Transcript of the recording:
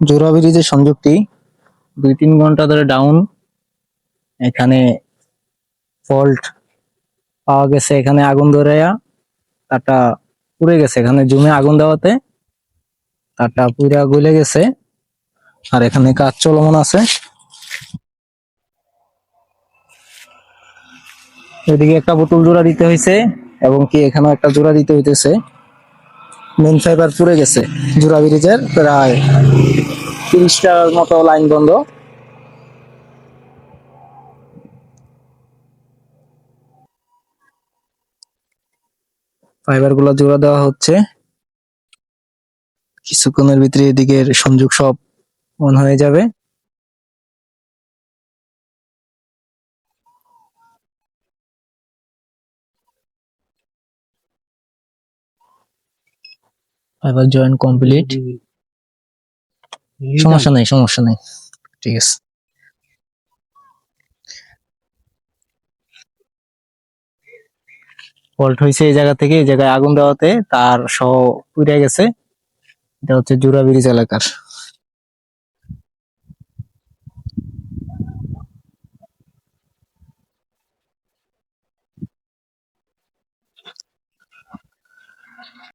জোড়া ব্রিজের সংযোগটি 2-3 ঘন্টা ধরে ডাউন। এখানে ফল্ট পাওয়া গেছে, এখানে আগুন ধরে তারটা পুড়ে গেছে, এখানে জুমে আগুন দেওয়াতে তারটা পুরা গলে গেছে। আর এখানে কাজ চলমান আছে। এদিকে একটা বোতল জোড়া দিতে হয়েছে এবং কি এখানে একটা জোড়া দিতে হইতেছে। মেন ফাইবার পুড়ে গেছে। জোড়া ব্রিজের প্রায় 30টার মতো লাইন বন্ধ। ফাইবার গুলো জোড়া দেওয়া হচ্ছে, কিছুক্ষণের ভিতরে এদিকের সংযোগ সব অন হয়ে যাবে। Fibre join complete. সমস্যা নেই, সমস্যা নেই, ঠিক আছে। ফল্ট হয়েছে এই জায়গা থেকে, এই জায়গায় আগুন দেওয়াতে তার সহ পুড়ে গেছে। এটা হচ্ছে জোড়া ব্রিজ এলাকার।